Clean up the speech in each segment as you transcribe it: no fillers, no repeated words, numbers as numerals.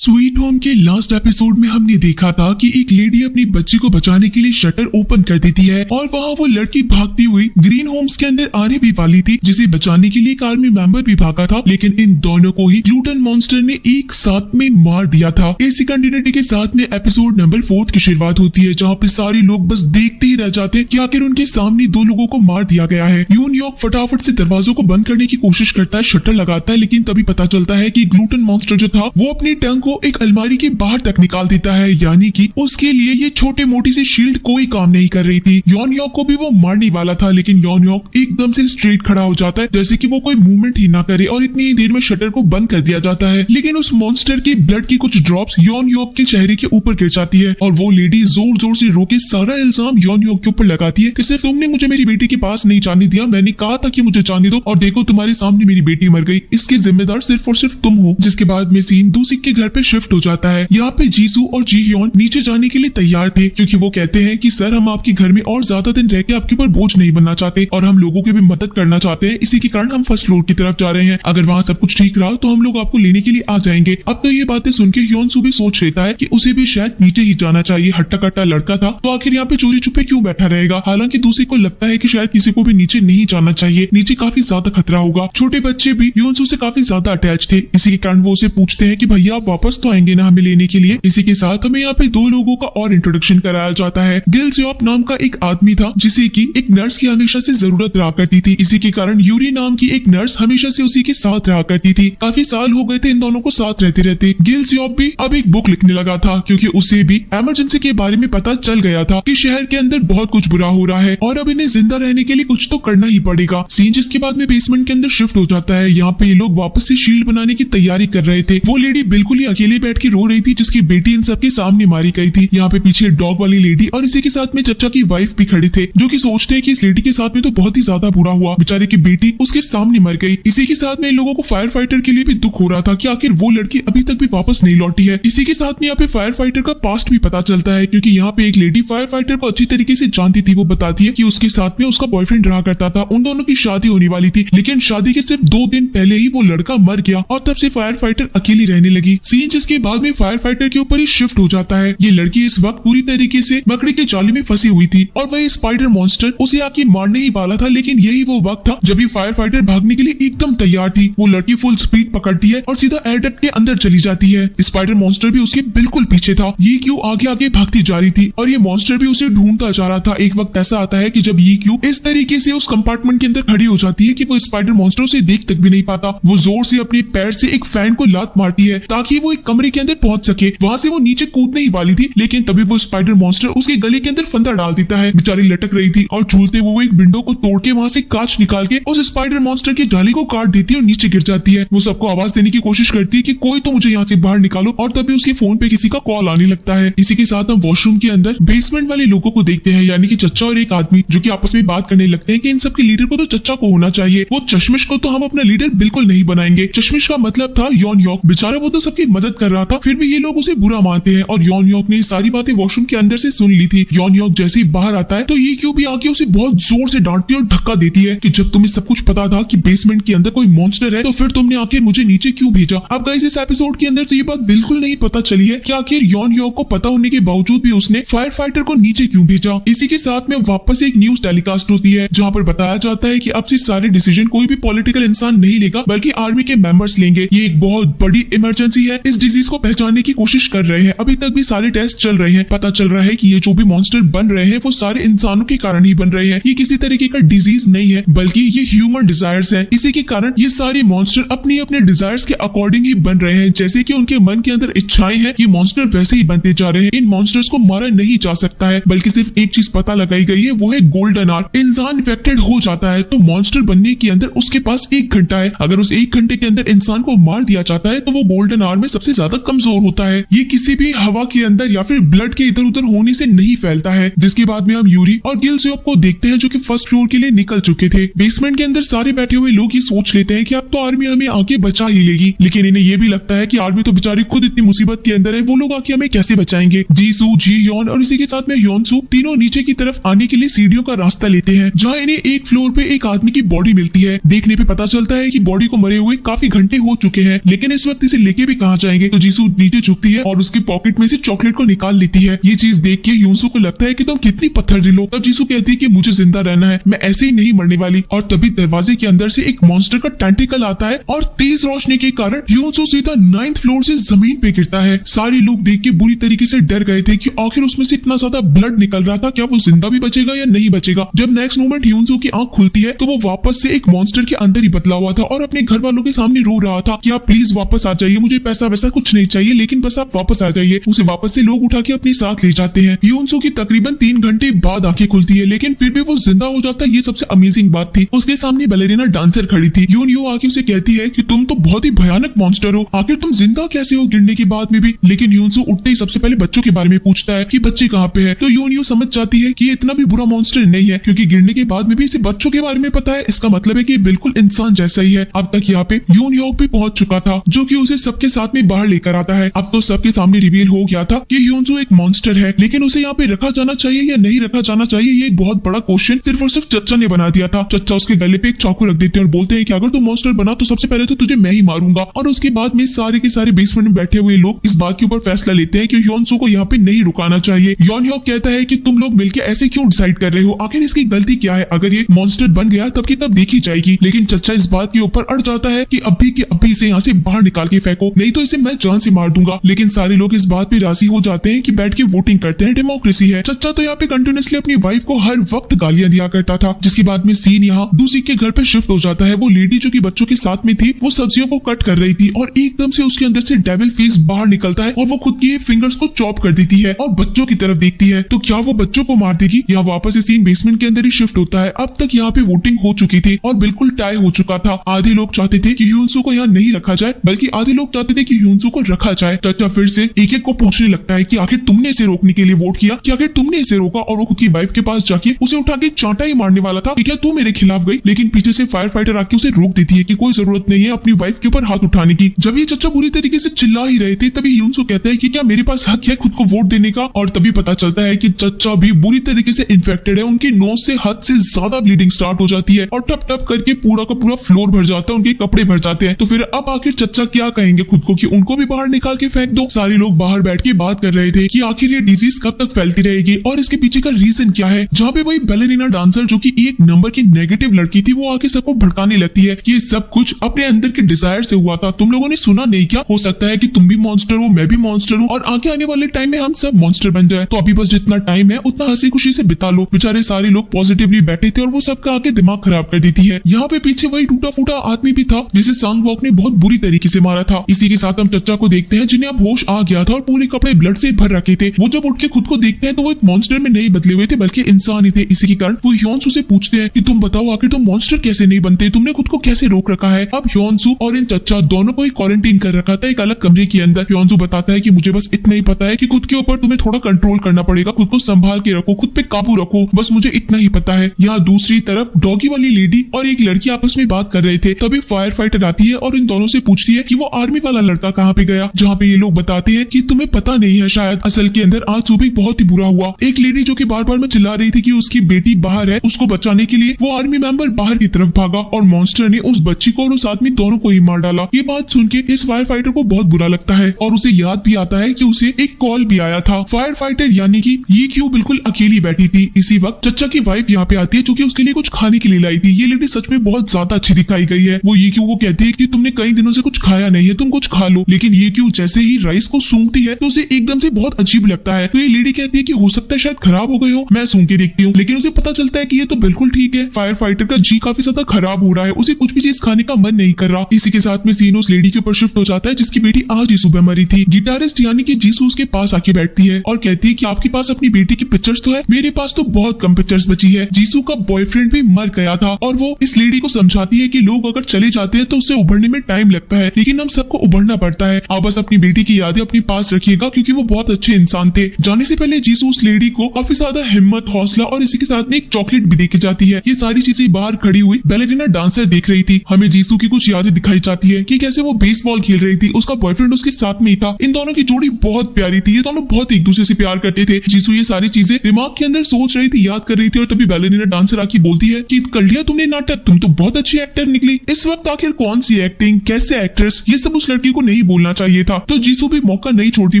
Sweet home के last episode में हमने देखा था कि एक लेडी अपनी बच्ची को बचाने के लिए शटर ओपन कर देती है और वहाँ वो लड़की भागती हुई ग्रीन होम्स के अंदर आने भी वाली थी, जिसे बचाने के लिए एक आर्मी मेंबर भी भागा था, लेकिन इन दोनों को ही ग्लूटन मॉन्स्टर ने एक साथ में मार दिया था। इसी कंटिन्यूटी के साथ में एपिसोड नंबर 4 की शुरुआत होती है, जहाँ पे सारे लोग बस देखते ही रह जाते हैं कि आखिर उनके सामने दो लोगों को मार दिया गया है। यूनियॉर्क फटाफट से दरवाजों को बंद करने की कोशिश करता है, शटर लगाता है, लेकिन तभी पता चलता है कि ग्लूटन मॉन्स्टर जो था वो अपनी टंग को एक अलमारी के बाहर तक निकाल देता है, यानी कि उसके लिए ये छोटे मोटी सी शील्ड कोई काम नहीं कर रही थी। यूनियॉर्क को भी वो मारने वाला था, लेकिन यूनियॉर्क एकदम से स्ट्रेट खड़ा हो जाता है, जैसे कि वो कोई मूवमेंट ही ना करे, और इतनी देर में शटर को बंद कर दिया जाता है। लेकिन उस मॉन्स्टर की ब्लड की कुछ ड्रॉप्स यूनियॉर्क के चेहरे के ऊपर गिर जाती है और वो लेडी जोर जोर से रो के सारा इल्जाम यूनियॉर्क के ऊपर लगाती है कि सिर्फ तुमने मुझे मेरी बेटी के पास नहीं जाने दिया, मैंने कहा था कि मुझे जाने दो, और देखो तुम्हारे सामने मेरी बेटी मर गई, इसके जिम्मेदार सिर्फ और सिर्फ तुम हो। जिसके बाद में सीन दूसिक के घर पे शिफ्ट हो जाता है। यहाँ पे जीसू और जी ह्योन नीचे जाने के लिए तैयार थे, क्योंकि वो कहते हैं कि सर हम आपके घर में और ज्यादा दिन रह के आपके ऊपर बोझ नहीं बनना चाहते और हम लोगों की भी मदद करना चाहते हैं, इसी के कारण हम फर्स्ट फ्लोर की तरफ जा रहे हैं। अगर वहाँ सब कुछ ठीक रहा तो हम लोग आपको लेने के लिए आ जाएंगे। अब तो ये बातें सुन के ह्योन भी सोच लेता है कि उसे भी शायद नीचे ही जाना चाहिए, हट्टा कट्टा लड़का था तो आखिर यहाँ पे चोरी छुपे क्यों बैठा रहेगा। हालांकि दूसरी को लगता है कि शायद किसी को भी नीचे नहीं जाना चाहिए, नीचे काफी ज्यादा खतरा होगा। छोटे बच्चे भी ह्योन से काफी ज्यादा अटैच थे, इसी के कारण वो उसे पूछते हैं कि भैया आप वापस तो आएंगे ना हमें लेने के लिए। इसी के साथ हमें यहाँ पे दो लोगों का और इंट्रोडक्शन कराया जाता है। गिल सियोप नाम का एक आदमी था, जिसे की एक नर्स की हमेशा से जरूरत रहा करती थी, इसी के कारण यूरी नाम की एक नर्स हमेशा से उसी के साथ रहा करती थी। काफी साल हो गए थे इन दोनों को साथ रहते रहते। गिल सियोप भी अब एक बुक लिखने लगा था, क्योंकि उसे भी इमरजेंसी के बारे में पता चल गया था कि शहर के अंदर बहुत कुछ बुरा हो रहा है और अब इन्हें जिंदा रहने के लिए कुछ तो करना ही पड़ेगा। सीन जिसके बाद में बेसमेंट के अंदर शिफ्ट हो जाता है। यहाँ पे ये लोग वापस से शील्ड बनाने की तैयारी कर रहे थे। वो लेडी बिल्कुल ही अकेले बैठ के रो रही थी, जिसकी बेटी इन सबके सामने मारी गई थी। यहाँ पे पीछे डॉग वाली लेडी और इसी के साथ में चचा की वाइफ भी खड़े थे, जो कि सोचते हैं कि इस लेडी के साथ में तो बहुत ही ज्यादा बुरा हुआ, बेचारे की बेटी उसके सामने मर गई। इसी के साथ में इन लोगों को फायर फाइटर के लिए भी दुख हो रहा था कि आखिर वो लड़की अभी तक भी वापस नहीं लौटी है। इसी के साथ में यहाँ पे फायर फाइटर का पास्ट भी पता चलता है, क्योंकि यहाँ पे एक लेडी फायर फाइटर को अच्छी तरीके से जानती थी। वो बताती है कि उसके साथ में उसका बॉयफ्रेंड रहा करता था, उन दोनों की शादी होने वाली थी, लेकिन शादी के सिर्फ 2 दिन पहले ही वो लड़का मर गया और तब से फायर फाइटर अकेली रहने लगी। सीन जिसके बाद में फायर फाइटर के ऊपर ही शिफ्ट हो जाता है। ये लड़की इस वक्त पूरी तरीके से मकड़ी के जाली में फंसी हुई थी और वह स्पाइडर मॉन्स्टर उसे आके मारने ही वाला था, लेकिन यही वो वक्त था जब ये फायर फाइटर भागने के लिए एकदम तैयार थी। वो लड़की फुल स्पीड पकड़ती है और सीधा एयर डक्ट के अंदर चली जाती है। स्पाइडर मॉन्स्टर भी उसके बिल्कुल पीछे था। ये क्यों आगे आगे भागती जा रही थी और ये मॉन्स्टर भी उसे ढूंढता जा रहा था। एक वक्त ऐसा आता है कि जब ये क्यों इस तरीके से उस कंपार्टमेंट के अंदर खड़ी हो जाती है कि वो स्पाइडर मॉन्स्टर उसे देख तक भी नहीं पाता। वो जोर से अपने पैर से एक फैन को लात मारती है ताकि वो एक कमरे के अंदर पहुंच सके। वहां से वो नीचे कूदने ही वाली थी, लेकिन तभी वो स्पाइडर मॉन्स्टर उसके गले के अंदर फंदा डाल देता है। बेचारी लटक रही थी और झूलते वो एक विंडो को तोड़ के वहां से कांच निकाल के उस स्पाइडर मॉन्स्टर की जाली को काट देती है और नीचे गिर जाती है। वो सबको आवाज देने की कोशिश करती है कि कोई तो मुझे यहाँ से बाहर निकालो, और तभी उसके फोन पे किसी का कॉल आने लगता है। इसी के साथ हम वॉशरूम के अंदर बेसमेंट वाले लोगों को देखते हैं, यानी कि चच्चा और एक आदमी, जो कि आपस में बात करने लगते हैं कि इन सब के लीडर को तो चच्चा को होना चाहिए, वो चश्मिश को तो हम अपना लीडर बिल्कुल नहीं बनाएंगे। चश्मिश का मतलब था यूनियॉर्क, बेचारा वो तो सबकी मदद कर रहा था, फिर भी ये लोग उसे बुरा मानते हैं और यूनियॉर्क ने सारी बातें वॉशरूम के अंदर से सुन ली थी। यूनियॉर्क जैसे ही बाहर आता है तो ये क्यों भी आके उसे बहुत जोर से डांटती और धक्का देती है कि जब तुम्हें सब कुछ पता था कि बेसमेंट के अंदर कोई मॉन्स्टर है तो फिर तुमने आके मुझे नीचे क्यों भेजा। अब गाइस इस एपिसोड के अंदर तो ये बात बिल्कुल नहीं पता चली है कि आखिर यूनियॉर्क को पता होने के बावजूद भी उसने फायर फाइटर को नीचे क्यों भेजा। इसी के साथ में वापस एक न्यूज टेलीकास्ट होती है, जहाँ पर बताया जाता है कि अब से सारे डिसीजन कोई भी पॉलिटिकल इंसान नहीं लेगा, बल्कि आर्मी के मेंबर्स लेंगे। ये एक बहुत बड़ी इमरजेंसी है, इस डिजीज को पहचानने की कोशिश कर रहे हैं। अभी तक भी सारे टेस्ट चल रहे हैं, पता चल रहा है कि ये जो भी मॉन्स्टर बन रहे हैं वो सारे इंसानों के कारण ही बन रहे हैं। ये किसी तरीके का डिजीज नहीं है, बल्कि ये ह्यूमन डिजायर्स है। इसी के कारण ये सारे मॉन्स्टर अपने अपने डिजायर्स के अकॉर्डिंग ही बन रहे हैं, जैसे कि उनके मन के अंदर इच्छाएं हैं, ये मॉन्स्टर वैसे ही बनते जा रहे हैं। इन मॉन्स्टर्स को मारा नहीं जा सकता है, बल्कि सिर्फ एक चीज पता लगाई गई है, वो है गोल्डन आवर। इंसान इन्फेक्टेड हो जाता है तो मॉन्स्टर बनने के अंदर उसके पास 1 घंटा है। अगर उस 1 घंटे के अंदर इंसान को मार दिया जाता है तो वो गोल्डन आवर में सबसे ज्यादा कमजोर होता है। ये किसी भी हवा के अंदर या फिर ब्लड के इधर उधर होने से नहीं फैलता है। जिसके बाद में हम यूरी और गिल सियोप को देखते हैं, जो कि फर्स्ट फ्लोर के लिए निकल चुके थे। बेसमेंट के अंदर सारे बैठे हुए लोग ये सोच लेते हैं कि अब तो आर्मी हमें आके बचा ही लेगी, लेकिन इन्हें ये भी लगता है कि आर्मी तो बेचारी खुद इतनी मुसीबत के अंदर है, वो लोग आके हमें कैसे बचाएंगे। जीसू, जी ह्योन और इसी के साथ में ह्योनसू तीनों नीचे की तरफ आने के लिए सीढ़ियों का रास्ता लेते हैं, जहाँ इन्हें एक फ्लोर पे एक आदमी की बॉडी मिलती है। देखने पे पता चलता है कि बॉडी को मरे हुए काफी घंटे हो चुके हैं, लेकिन इस वक्त इसे लेके भी कहाँ जाएंगे। तो जीसू नीचे झुकती है और उसकी पॉकेट में से चॉकलेट को निकाल लेती है। ये चीज देख के यूनसू को लगता है कि तुम कितनी पत्थर दिल हो। तब जीसू कहती है कि मुझे जिंदा रहना है, मैं ऐसे ही नहीं मरने वाली। और तभी दरवाजे के अंदर से एक मॉन्स्टर का टेंटिकल आता है और तेज रोशनी के कारण यूनसू सीधा 9th फ्लोर से जमीन पे गिरता है। सारे लोग देख के बुरी तरीके से डर गए थे कि आखिर उसमें से इतना ज्यादा ब्लड निकल रहा था, क्या वो जिंदा भी बचेगा या नहीं बचेगा। जब नेक्स्ट मोमेंट यूनसू की आंख खुलती है तो वो वापस से एक मॉन्स्टर के अंदर ही बदला हुआ था और अपने घर वालों के सामने रो रहा था कि आप प्लीज वापस आ जाइए, मुझे पैसा वैसा कुछ नहीं चाहिए, लेकिन बस आप वापस आ जाइए। उसे वापस से लोग उठा के अपने साथ ले जाते हैं। यूनसू की तकरीबन 3 घंटे बाद आंखें खुलती है, लेकिन फिर भी वो जिंदा हो जाता है। ये सबसे अमेजिंग बात थी। उसके सामने बैलेरिना डांसर खड़ी थी। यून आके उसे कहती है कि तुम तो बहुत ही भयानक मॉन्स्टर हो, आखिर तुम जिंदा कैसे हो गिरने के बाद में भी। लेकिन यूनसू उठते ही सबसे पहले बच्चों के बारे में पूछता है कि बच्चे कहाँ पे है। तो यून समझ जाती है कि ये इतना भी बुरा मॉन्स्टर नहीं है, क्योंकि गिरने के बाद में भी इसे बच्चों के बारे में पता है। इसका मतलब है कि बिल्कुल इंसान जैसा ही है। अब तक यहाँ पे यून भी पहुंच चुका था, जो कि उसे सबके साथ में बाहर लेकर आता है। अब तो सबके सामने रिवील हो गया था कि यूनसू एक मॉन्स्टर है, लेकिन उसे यहाँ पे रखा जाना चाहिए या नहीं रखा जाना चाहिए, ये एक बहुत बड़ा क्वेश्चन सिर्फ और सिर्फ चच्चा ने बना दिया था। चच्चा उसके गले पे एक चाकू रख देते हैं और बोलते हैं कि अगर तू मॉन्स्टर बना तो सबसे पहले तो तुझे मैं ही मारूंगा। और उसके बाद में सारे के सारे बेसमेंट में बैठे हुए लोग इस बात के ऊपर फैसला लेते हैं कि ह्योनसू को यहाँ पे नहीं रुकाना चाहिए। यॉन ह्योक कहता है कि तुम लोग मिलकर ऐसे क्यों डिसाइड कर रहे हो, आखिर इसकी गलती क्या है, अगर ये मॉन्स्टर बन गया तब की तब देखी जाएगी। लेकिन चच्चा इस बात के ऊपर अड़ जाता है कि अभी के अभी इसे यहाँ से बाहर निकाल के फेंको, नहीं तो इसे मैं जान से मार दूंगा। लेकिन सारे लोग इस बात पे राजी हो जाते हैं कि बैठ के वोटिंग करते हैं, डेमोक्रेसी है। चच्चा तो यहाँ पे कंटिन्यूअसली अपनी वाइफ को हर वक्त गालियां दिया करता था। जिसके बाद में सीन यहाँ दूसरी के घर पे शिफ्ट हो जाता है। वो लेडी जो कि बच्चों के साथ में थी, वो सब्जियों को कट कर रही थी और एकदम से उसके अंदर से डेविल फेस बाहर निकलता है और वो खुद की फिंगर्स को चॉप कर देती है और बच्चों की तरफ देखती है। तो क्या वो बच्चों को मार देगी? यहाँ वापस से सीन बेसमेंट के अंदर ही शिफ्ट होता है। अब तक यहाँ पे वोटिंग हो चुकी थी और बिल्कुल टाई हो चुका था। आधे लोग चाहते थे कि ह्योनसू को यहाँ नहीं रखा जाए, बल्कि आधे लोग चाहते थे कि ह्योनसू को रखा जाए। चच्चा फिर से एक एक को पूछने लगता है कि आखिर तुमने इसे रोकने के लिए वोट किया, कि आखिर तुमने इसे रोका। और वो खुद की वाइफ के पास जाके उसे उठा के चांटा ही मारने वाला था कि क्या तू मेरे खिलाफ गई। लेकिन पीछे से फायर फाइटर आके उसे रोक देती है कि कोई जरूरत नहीं है अपनी वाइफ के ऊपर हाथ उठाने की। जब ये चच्चा बुरी तरीके से चिल्ला ही रहे थे, तभी ह्योनसू कहता है कि क्या मेरे पास हक है खुद को वोट देने का। और तभी पता चलता है कि चच्चा भी बुरी तरीके से इन्फेक्टेड है। उनकी नोज से हद से ज्यादा ब्लीडिंग स्टार्ट हो जाती है और टप टप करके पूरा का पूरा फ्लोर भर जाता है, उनके कपड़े भर जाते हैं। तो फिर अब आखिर चच्चा क्या कहेंगे खुद को, कि उनको भी बाहर निकाल के फेंक दो। सारे लोग बाहर बैठ के बात कर रहे थे कि आखिर ये डिजीज कब तक फैलती रहेगी और इसके पीछे का रीजन क्या है। जहाँ पे वही बैलेरिना डांसर जो कि एक नंबर की नेगेटिव लड़की थी, वो आके सबको भड़काने लगती है कि ये सब कुछ अपने अंदर के डिजायर से हुआ था। तुम लोगों ने सुना नहीं क्या, हो सकता है कि तुम भी मॉन्स्टर हो, मैं भी मॉन्स्टर हूँ और आगे आने वाले टाइम में हम सब मॉन्स्टर बन जाए। तो अभी बस जितना टाइम है उतना हंसी खुशी से बिता लो। बेचारे सारे लोग पॉजिटिवली बैठे थे और वो सबका आके दिमाग खराब कर देती है। यहाँ पे पीछे वही टूटा फूटा आदमी भी था जिसे सांग वॉक ने बहुत बुरी तरीके से मारा था। इसी के साथ हम चच्चा को देखते हैं जिन्हें अब होश आ गया था और पूरे कपड़े ब्लड से भर रखे थे। वो जब उठ के खुद को देखते हैं तो वो एक मॉन्स्टर में नहीं बदले हुए थे, बल्कि इंसान ही थे। इसी के कारण वो ह्योनसू से पूछते हैं कि तुम बताओ आखिर तुम मॉन्स्टर कैसे नहीं बनते, तुमने खुद को कैसे रोक रखा है। अब ह्योनसू और इन चच्चा दोनों को ही क्वारंटीन कर रखा था एक अलग कमरे के अंदर। ह्योनसू बताता है कि मुझे बस इतना ही पता है कि खुद के ऊपर तुम्हें थोड़ा कंट्रोल करना पड़ेगा, खुद को संभाल के रखो, खुद पे काबू रखो, बस मुझे इतना ही पता है। यहाँ दूसरी तरफ डॉगी वाली लेडी और एक लड़की आपस में बात कर रहे थे। तभी फायर फाइटर आती है और इन दोनों से पूछती है कि वो आर्मी वाला लड़का कहाँ पे गया। जहाँ पे ये लोग बताते हैं कि तुम्हें पता नहीं है शायद, असल के अंदर आज सुबह बहुत ही बुरा हुआ। एक लेडी जो कि बार बार में चिल्ला रही थी कि उसकी बेटी बाहर है, उसको बचाने के लिए वो आर्मी मेंबर बाहर की तरफ भागा और मॉन्स्टर ने उस बच्ची को और उस आदमी दोनों को ही मार डाला। ये बात सुन के इस फायर फाइटर को बहुत बुरा लगता है और उसे याद भी आता है कि उसे एक कॉल भी आया था। फायर फाइटर यानी कि ये क्यों बिल्कुल अकेली बैठी थी। इसी वक्त चच्चा की वाइफ यहाँ पे आती है जो कि उसके लिए कुछ खाने के लिए लाई थी। ये लेडी सच में बहुत ज्यादा अच्छी दिखाई गई है। वो ये क्यों को कहती है कि तुमने कई दिनों से कुछ खाया नहीं है, तुम कुछ खा लो। लेकिन ये क्यों जैसे ही राइस को सूंघती है तो उसे एकदम से बहुत अजीब लगता है। तो ये लेडी कहती है कि हो सकता है शायद खराब हो गए हो, मैं सूंघ के देखती हूँ। लेकिन उसे पता चलता है कि ये तो बिल्कुल ठीक है। फायर फाइटर का जी काफी ज्यादा खराब हो रहा है, उसे कुछ भी चीज खाने का मन नहीं कर रहा। इसी के साथ में सीन उस लेडी के ऊपर शिफ्ट हो जाता है जिसकी बेटी आज ही सुबह मरी थी। गिटारिस्ट यानी कि जीसू उसके पास आके बैठती है और कहती है कि आपके पास अपनी बेटी की पिक्चर्स तो है, मेरे पास तो बहुत कम पिक्चर्स बची है। जीसू का बॉयफ्रेंड भी मर गया था और वो इस लेडी को समझाती है कि लोग अगर चले जाते हैं तो उससे उभरने में टाइम लगता है, लेकिन हम सबको उभरना पड़ता है। आप बस अपनी बेटी की यादें अपने पास रखिएगा क्योंकि वो बहुत अच्छे इंसान थे। जाने से पहले जीसू उस लेडी को काफी ज्यादा हिम्मत, हौसला और इसी के साथ में एक चॉकलेट भी देके जाती है। ये सारी चीजें बाहर खड़ी हुई बैलेरिना डांसर देख रही थी। हमें जीसू की कुछ यादें दिखाई जाती है कि कैसे वो बेसबॉल खेल रही थी, उसका बॉयफ्रेंड उसके साथ में ही था। इन दोनों की जोड़ी बहुत प्यारी थी, ये दोनों बहुत एक दूसरे से प्यार करते थे। जीसू ये सारी चीजें दिमाग के अंदर सोच रही थी, याद कर रही थी और तभी बैलेरिना डांसर आके बोलती है कि कर लिया तुमने नाटक, तुम तो बहुत अच्छी एक्टर निकली। इस वक्त आखिर कौन सी एक्टिंग, कैसे एक्ट्रेस, ये सब उस लड़की को नहीं नहीं बोलना चाहिए था। तो जीसू भी मौका नहीं छोड़ती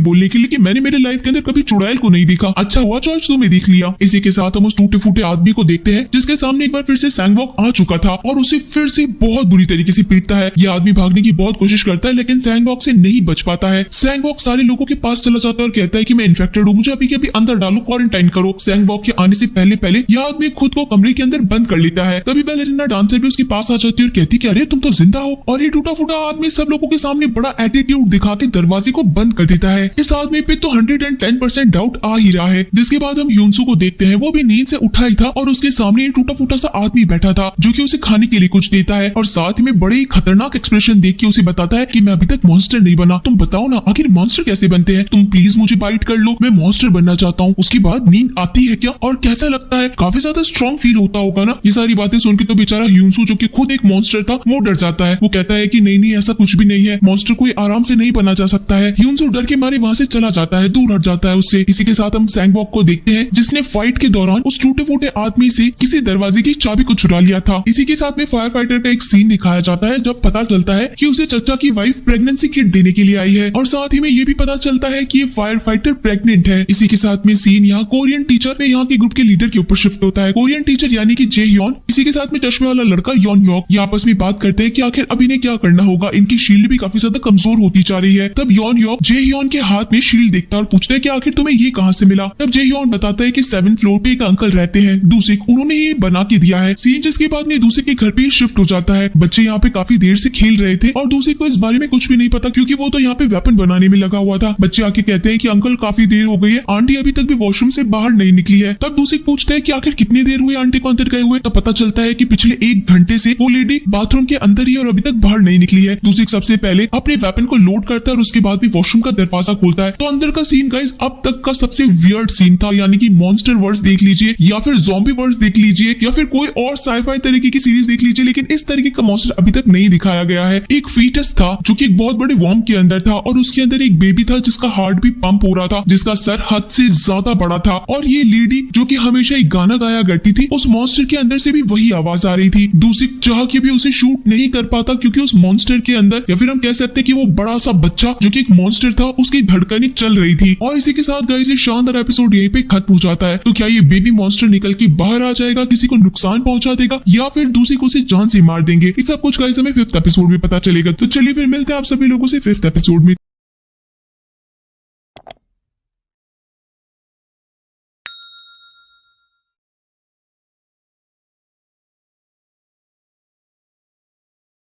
बोलने के लिए कि मैंने मेरे लाइफ के अंदर कभी चुड़ैल को नहीं देखा, अच्छा हुआ जॉर्ज तुम्हें देख लिया। इसी के साथ हम उस टूटे फूटे आदमी को देखते हैं जिसके सामने एक बार फिर से सैंगवॉक आ चुका था और उसे फिर से बहुत बुरी तरीके से पीटता है। यह आदमी भागने की बहुत कोशिश करता है लेकिन सैंगवॉक से नहीं बच पाता है। सैंगवॉक सारे लोगों के पास चला जाता है और कहता है कि मैं इन्फेक्टेड हूँ, मुझे अभी के अभी अंदर डालो, क्वारंटाइन करो। सैंगवॉक के आने से पहले पहले यह आदमी खुद को कमरे के अंदर बंद कर लेता है। तभी बैलेरिना डांसर भी उसके पास आ जाती है और कहती है अरे तुम तो जिंदा हो। और ये टूटा फूटा आदमी सब लोगों के सामने बड़ा एटीट्यूड दिखा के दरवाजे को बंद कर देता है। इस आदमी पे तो 110% डाउट आ ही रहा है। जिसके बाद हम यूनसू को देखते हैं, वो भी नींद से उठा ही था और उसके सामने एक टूटा फूटा सा आदमी बैठा था जो कि उसे खाने के लिए कुछ देता है और साथ में बड़े ही खतरनाक एक्सप्रेशन देख के उसे बताता है कि मैं अभी तक मॉन्स्टर नहीं बना, तुम बताओ ना आखिर मॉन्स्टर कैसे बनते हैं, तुम प्लीज मुझे बाइट कर लो, मैं मॉन्स्टर बनना चाहता हूँ। उसके बाद नींद आती है क्या और कैसा लगता है, काफी ज्यादा स्ट्रॉन्ग फील होता होगा ना। ये सारी बातें सुन के तो बेचारा यूनसू जो कि खुद एक मॉन्स्टर था वो डर जाता है। वो कहता है कि नहीं नहीं ऐसा कुछ भी नहीं है, मॉन्स्टर कोई आराम से नहीं बना जा सकता है। यूनसू डर के मारे वहां से चला जाता है, दूर हट जाता है उससे। इसी के साथ हम सैंगवॉक को देखते हैं जिसने फाइट के दौरान उस टूटे फूटे आदमी से किसी दरवाजे की चाबी को चुरा लिया था। इसी के साथ में फायर फाइटर का एक सीन दिखाया जाता है जब पता चलता है कि उसे चचा की वाइफ प्रेगनेंसी किट देने के लिए आई है और साथ ही में ये भी पता चलता है कि ये फायर फाइटर प्रेग्नेंट है। इसी के साथ में सीन यहाँ कोरियन टीचर में यहाँ के ग्रुप के लीडर के ऊपर शिफ्ट होता है। कोरियन टीचर यानी कि जे ह्योन, इसी के साथ में चश्मे वाला लड़का योन योक, ये आपस में बात करते हैं कि आखिर अब इन्हें क्या करना होगा, इनकी शील्ड भी काफी ज्यादा कमजोर होती जा रही है। तब योन योक जे ह्योन के हाथ में शील्ड देखता है और पूछता है कि आखिर तुम्हें ये कहाँ से मिला। तब जे ह्योन बताता है कि 7th फ्लोर पे एक अंकल रहते हैं दूसरे, उन्होंने ये बना के दिया है। सीन जिसके बाद में दूसरे के घर पे शिफ्ट हो जाता है। बच्चे यहाँ पे काफी देर से खेल रहे थे और दूसरे को इस बारे में कुछ भी नहीं पता क्योंकि वो तो यहाँ पे वेपन बनाने में लगा हुआ था। बच्चे आके कहते हैं कि अंकल काफी देर हो गई है, आंटी अभी तक भी वॉशरूम से बाहर नहीं निकली है। तब दूसरे पूछते हैं कि आखिर कितनी देर हुई आंटी को अंदर गए हुए। तब पता चलता है कि पिछले 1 घंटे से वो लेडी बाथरूम के अंदर ही और अभी तक बाहर नहीं निकली है। दूसरे सबसे पहले अपने वेपन को लोड करता है और उसके बाद भी वॉशरूम का दरवाजा खोलता है। तो अंदर का सीन गाइस अब तक का सबसे वियर्ड सीन था, यानी कि मॉन्स्टर वर्स देख लीजिए या फिर ज़ॉम्बी वर्स देख लीजिए या फिर कोई और साइफाई तरीके की सीरीज देख लीजिए, लेकिन इस तरीके का मॉन्स्टर अभी तक नहीं दिखाया गया है। एक फीटस था जो कि एक बहुत बड़े वॉर्म के अंदर था और उसके अंदर एक बेबी था जिसका हार्ट भी पंप हो रहा था, जिसका सर हद से ज्यादा बड़ा था। और ये लेडी जो कि हमेशा एक गाना गाया करती थी, उस मॉन्स्टर के अंदर से भी वही आवाज आ रही थी। दूसरी चाह के भी उसे शूट नहीं कर पाता क्योंकि उस मॉन्स्टर के अंदर, या फिर हम कह सकते हैं कि वो बड़ा सा बच्चा जो कि एक मॉन्स्टर था, उसकी धड़कनें चल रही थी। और इसी के साथ गाइस ये शानदार एपिसोड यहीं पे खत्म हो जाता है। तो क्या ये बेबी मॉन्स्टर निकल के बाहर आ जाएगा, किसी को नुकसान पहुंचा देगा या फिर दूसरी को उसे जान से मार देंगे, ये सब कुछ गाइस हमें 5th एपिसोड में पता चलेगा। तो चलिए फिर मिलते हैं आप सभी लोगों से 5th एपिसोड में।